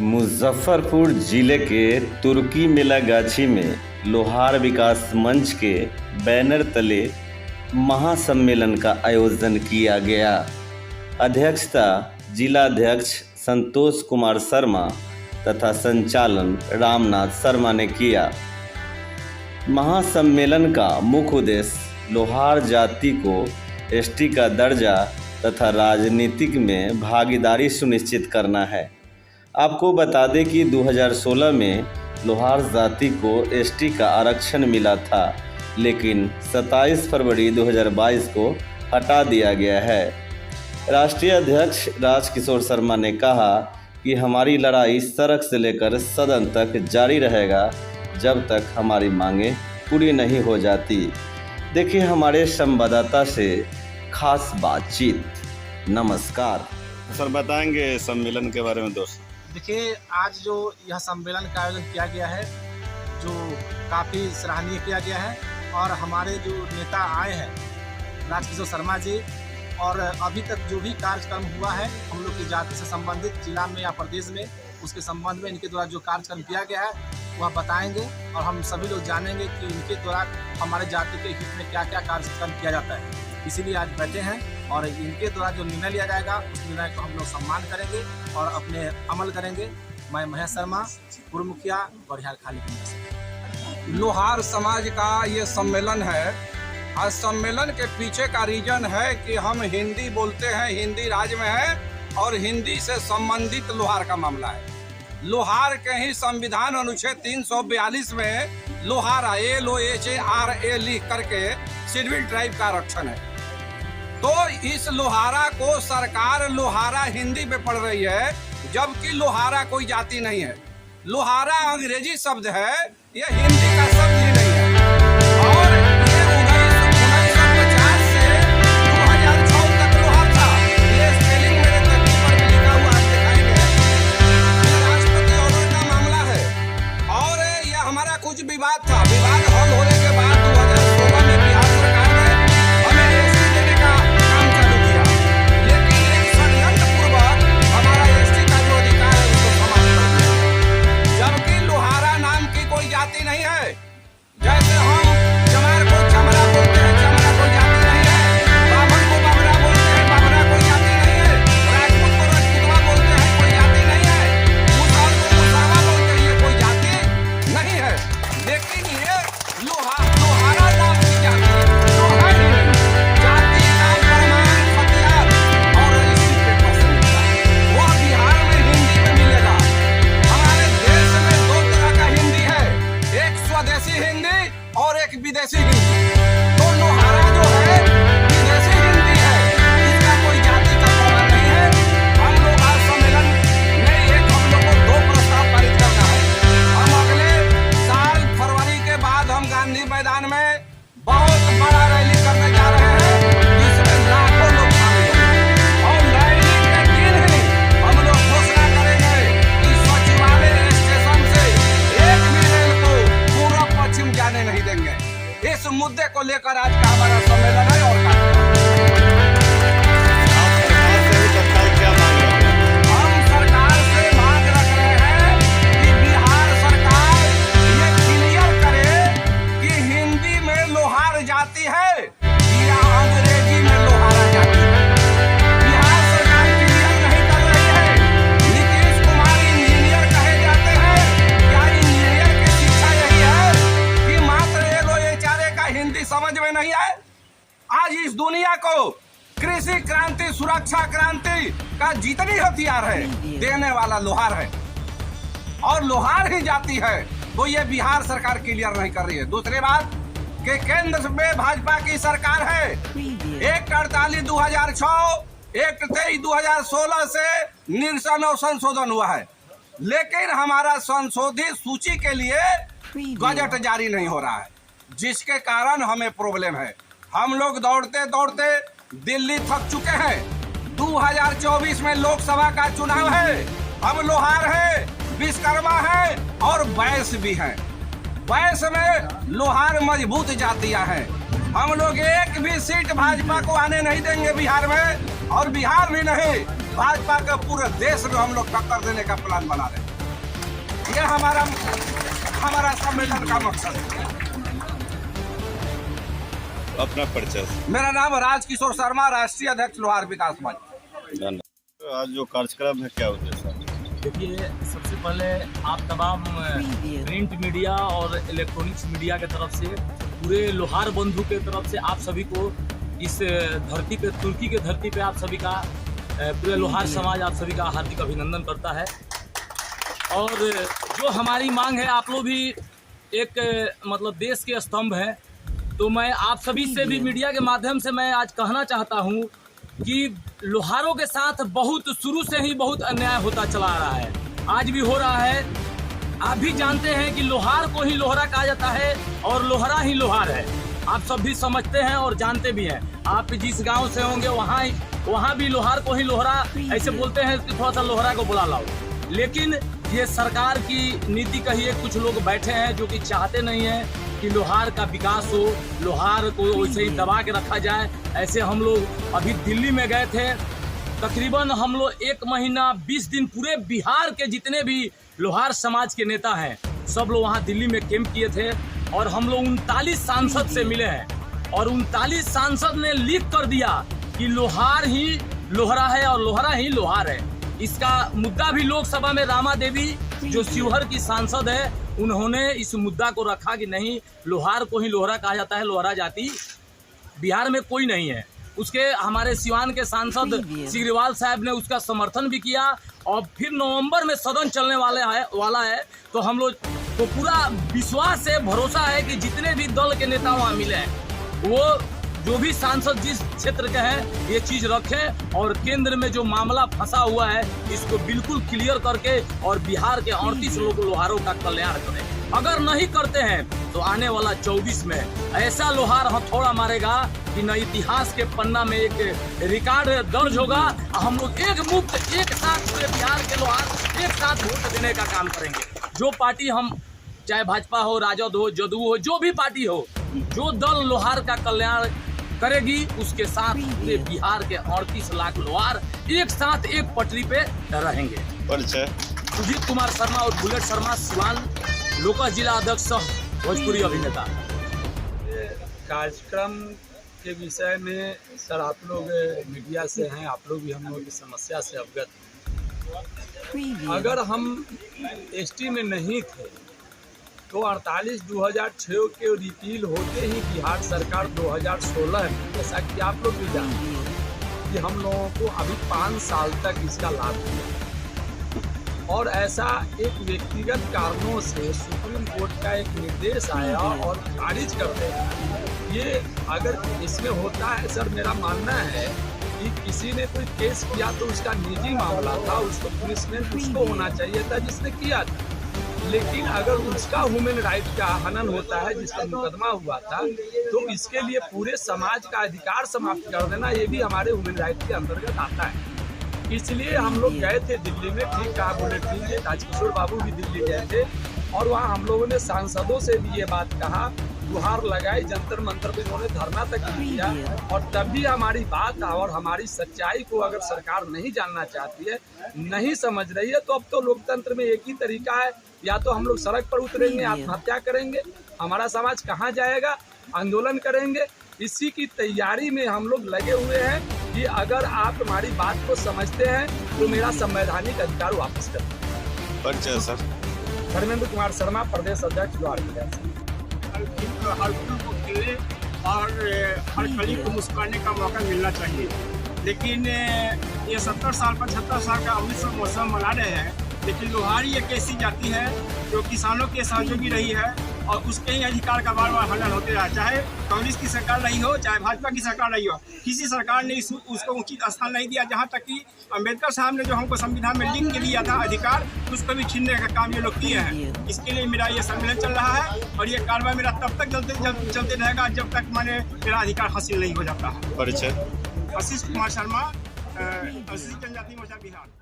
मुजफ्फरपुर जिले के तुर्की मेलागाछी में लोहार विकास मंच के बैनर तले महासम्मेलन का आयोजन किया गया। अध्यक्षता जिलाध्यक्ष संतोष कुमार शर्मा तथा संचालन रामनाथ शर्मा ने किया। महासम्मेलन का मुख्य उद्देश्य लोहार जाति को एसटी का दर्जा तथा राजनीतिक में भागीदारी सुनिश्चित करना है। आपको बता दें कि 2016 में लोहार जाति को एसटी का आरक्षण मिला था, लेकिन 27 फरवरी 2022 को हटा दिया गया है। राष्ट्रीय अध्यक्ष राजकिशोर शर्मा ने कहा कि हमारी लड़ाई सड़क से लेकर सदन तक जारी रहेगा जब तक हमारी मांगें पूरी नहीं हो जाती। देखिए हमारे संवाददाता से खास बातचीत। नमस्कार सर, बताएंगे सम्मेलन के बारे में दोस्त। देखिए, आज जो यह सम्मेलन का आयोजन किया गया है, जो काफ़ी सराहनीय किया गया है, और हमारे जो नेता आए हैं राजकिशोर शर्मा जी, और अभी तक जो भी कार्यक्रम हुआ है हम लोग की जाति से संबंधित जिला में या प्रदेश में, उसके संबंध में इनके द्वारा जो कार्यक्रम किया गया है वह बताएंगे और हम सभी लोग जानेंगे कि इनके द्वारा हमारे जाति के हित में क्या क्या कार्यक्रम किया जाता है। इसीलिए आज बैठे हैं और इनके द्वारा जो निर्णय लिया जाएगा उस निर्णय को हम लोग सम्मान करेंगे और अपने अमल करेंगे। मैं महेश शर्मा, पूर्व मुखिया, बड़ियार खाली। लोहार समाज का ये सम्मेलन है। आज सम्मेलन के पीछे का रीजन है कि हम हिंदी बोलते हैं, हिंदी राज्य में है और हिंदी से संबंधित लोहार का मामला है। लोहार के ही संविधान अनुच्छेद 342 में लोहारा LOHARA लिख करके शेड्यूल ट्राइब का आरक्षण है। तो इस लोहारा को सरकार लोहारा हिंदी में पढ़ रही है, जबकि लोहारा कोई जाति नहीं है। लोहारा अंग्रेजी शब्द है, यह हिंदी का शब्द ही नहीं है। और ये 1950 से 2006 तक लोहार था। ये स्पेलिंग मेरे तकनीक पर भी लिखा हुआ आप दिखाएंगे। ये राष्ट्रपति ऑर्डर का मामला है और यह हमारा कुछ विवाद था। विवाद हल होने के बाद 2016 में बिहार सरकार ने हमें एसटी देने का काम चालू किया, लेकिन एक षड्यंत्र पूर्वक हमारा एसटी का जो अधिकार है उसको समाप्त कर दिया। जबकि लोहारा नाम की कोई जाति नहीं है। जैसे हम चमार को चमरा बोलते हैं, चमरा कोई जाति नहीं है। बाभन को बाबरा बोलते हैं, बाबरा कोई जाति नहीं है। राजपूत को राजपूतवा बोलते हैं, कोई जाति नहीं है। मुसहर को मुसावा बोलते हैं, ये कोई जाति नहीं है। लेकिन ये लोहारा नाम की जाति तो है ही नहीं। जाति का प्रमाण हथियार और इसी पेपर से मिलता है। वो बिहार में हिंदी में मिलेगा। हमारे देश में दो तरह का हिंदी है, एक स्वदेशी हिंदी और एक विदेशी हिंदी। तो लोहारा जो है विदेशी हिंदी है, इसका कोई जाति का प्रमाण नहीं है। हम लोग आज सम्मेलन में हम लोग को 2 प्रस्ताव पारित करना है। हम अगले साल फरवरी के बाद हम गांधी मैदान में बहुत बड़ा रैली करने जा रहे हैं, जिसमें लाखों लोग शामिल होंगे। और रैली के दिन ही हम लोग घोषणा करेंगे कि सचिवालय स्टेशन से एक भी रेल को पूर्व पश्चिम जाने नहीं देंगे। इस मुद्दे को लेकर आज का हमारा सम्मेलन है। और हम सरकार से मांग रख रहे हैं कि बिहार सरकार ये क्लियर करे कि हिंदी में लोहार जाति है या अंग्रेजी में लोहारा जाति है। बिहार सरकार क्लियर नहीं कर रही है। नीतीश कुमार इंजीनियर कहे जाते हैं, क्या इंजीनियर की शिक्षा यही है कि मात्र LOHARA का हिंदी समझ में नहीं आए? आज इस दुनिया को कृषि क्रांति, सुरक्षा क्रांति का जितनी हथियार है देने वाला लोहार है और लोहार ही जाति है। तो ये बिहार सरकार क्लियर नहीं कर रही है। दूसरी बात कि केंद्र में भाजपा की सरकार है। एक्ट 48 2006, एक्ट 23 2016 से निरसन और संशोधन हुआ है, लेकिन हमारा संशोधित सूची के लिए गजट जारी नहीं हो रहा है, जिसके कारण हमें प्रॉब्लम है। हम लोग दौड़ते दौड़ते दिल्ली थक चुके हैं। 2024 में लोकसभा का चुनाव है। हम लोहार है, विश्वकर्मा है और वैश्य भी हैं। वैश्य में लोहार मजबूत जातियां हैं। हम लोग एक भी सीट भाजपा को आने नहीं देंगे बिहार में, और बिहार भी नहीं, भाजपा के पूरे देश में हम लोग टक्कर देने का प्लान बना रहे हैं। ये हमारा सम्मेलन का मकसद है। अपना परिचय। मेरा नाम राजकिशोर शर्मा, राष्ट्रीय अध्यक्ष लोहार विकास मंच। धन्यवाद। आज जो कार्यक्रम है क्या उद्देश्य है? देखिए, सबसे पहले आप तमाम प्रिंट मीडिया और इलेक्ट्रॉनिक्स मीडिया के तरफ से, पूरे लोहार बंधु के तरफ से आप सभी को इस धरती पे, तुर्की के धरती पे आप सभी का, पूरे लोहार समाज आप सभी का हार्दिक अभिनंदन करता है। और जो हमारी मांग है, आप लोग भी एक मतलब देश के स्तंभ हैं, तो मैं आप सभी से भी मीडिया के माध्यम से मैं आज कहना चाहता हूँ कि लोहारों के साथ बहुत शुरू से ही बहुत अन्याय होता चला आ रहा है, आज भी हो रहा है। आप भी जानते हैं कि लोहार को ही लोहरा कहा जाता है और लोहरा ही लोहार है। आप सब भी समझते हैं और जानते भी हैं। आप जिस गांव से होंगे वहाँ भी लोहार को ही लोहरा ऐसे बोलते हैं कि थोड़ा सा लोहरा को बुला लाओ। लेकिन ये सरकार की नीति कहिए, कुछ लोग बैठे हैं जो कि चाहते नहीं हैं कि लोहार का विकास हो, लोहार को वैसे ही दबा के रखा जाए। ऐसे हम लोग अभी दिल्ली में गए थे, तकरीबन हम लोग 1 महीना 20 दिन पूरे बिहार के जितने भी लोहार समाज के नेता हैं सब लोग वहाँ दिल्ली में कैंप किए थे। और हम लोग 39 सांसद से मिले हैं और 39 सांसद ने लिख कर दिया कि लोहार ही लोहरा है और लोहरा ही लोहार है। इसका मुद्दा भी लोकसभा में रामा देवी जो शिवहर की सांसद है, उन्होंने इस मुद्दा को रखा कि नहीं, लोहार को ही लोहरा कहा जाता है, लोहरा जाति बिहार में कोई नहीं है। उसके हमारे सिवान के सांसद सिग्रीवाल साहब ने उसका समर्थन भी किया। और फिर नवंबर में सदन चलने वाला है तो हम लोग को पूरा विश्वास है, भरोसा है कि जितने भी दल के नेता वहाँ मिले हैं, वो जो भी सांसद जिस क्षेत्र के हैं ये चीज रखें और केंद्र में जो मामला फंसा हुआ है इसको बिल्कुल क्लियर करके और बिहार के 38 लोहारों का कल्याण करें। अगर नहीं करते हैं तो आने वाला 24 में ऐसा लोहार हथौड़ा मारेगा कि न इतिहास के पन्ना में एक रिकॉर्ड दर्ज होगा। हम लोग एक साथ पूरे बिहार के लोहार एक साथ वोट देने का काम करेंगे। जो पार्टी हम, चाहे भाजपा हो, राजद हो, जदयू हो, जो भी पार्टी हो, जो दल लोहार का कल्याण करेगी उसके साथ पूरे बिहार के 38 लाख लोहार एक साथ एक पटरी पे रहेंगे। परिचय। सुजीत कुमार शर्मा और बुलेट शर्मा, सिवान लोकल जिला अध्यक्ष, भोजपुरी अभिनेता। कार्यक्रम के विषय में सर, आप लोग मीडिया से हैं, आप लोग भी हम लोगों की समस्या से अवगत हैं। अगर हम एसटी में नहीं थे तो 48/2006 के रिपील होते ही बिहार सरकार 2016 में, जैसा कि आप लोग भी जानते हैं कि हम लोगों को अभी 5 साल तक इसका लाभ मिला। और ऐसा एक व्यक्तिगत कारणों से सुप्रीम कोर्ट का एक निर्देश आया और खारिज कर दिया। ये अगर इसमें होता है सर, मेरा मानना है कि किसी ने कोई केस किया तो उसका निजी मामला था, उसको पनिशमेंट उसको होना चाहिए था जिसने किया था। लेकिन अगर उसका ह्यूमन राइट का हनन होता है, जिसका मुकदमा हुआ था, तो इसके लिए पूरे समाज का अधिकार समाप्त कर देना ये भी हमारे ह्यूमन राइट के अंतर्गत आता है। इसलिए हम लोग गए थे दिल्ली में, ठीक कहा बुलेट जी, राजकिशोर बाबू भी दिल्ली गए थे और वहाँ हम लोगों ने सांसदों से भी ये बात कहा, गुहार लगाई, जंतर मंतर पे उन्होंने धरना तक दिया। और तब भी हमारी बात और हमारी सच्चाई को अगर सरकार नहीं जानना चाहती है, नहीं समझ रही है, तो अब तो लोकतंत्र में एक ही तरीका है, या तो हम लोग सड़क पर उतरेंगे, आत्महत्या करेंगे, हमारा समाज कहाँ जाएगा, आंदोलन करेंगे। इसी की तैयारी में हम लोग लगे हुए हैं कि अगर आप हमारी बात को समझते हैं तो मेरा संवैधानिक अधिकार वापस करें। परिचय सर। धर्मेंद्र कुमार शर्मा, प्रदेश अध्यक्ष लोहार विकास। हर फूल को खिलने और हर कली को मुस्कुराने का मौका मिलना चाहिए। लेकिन ये 70 साल 75 साल का अमृतसर महोत्सव मना रहे हैं, लेकिन लोहारी एक ऐसी जाति है जो किसानों के सहयोगी रही है और उसके ही अधिकार का बार बार हनन होते रहा। चाहे कांग्रेस की सरकार रही हो, चाहे भाजपा की सरकार रही हो, किसी सरकार ने उसको उचित स्थान नहीं दिया। जहाँ तक कि अम्बेडकर साहब ने जो हमको संविधान में लिंक दिया था अधिकार, उसको भी छीनने का काम ये लोग किए हैं। इसके लिए मेरा ये सम्मेलन चल रहा है और ये कार्रवाई मेरा तब तक चलते रहेगा जब तक मेरा अधिकार हासिल नहीं हो जाता है। परिचय। आशीष कुमार शर्मा, अनुसूचित जनजाति मोर्चा बिहार।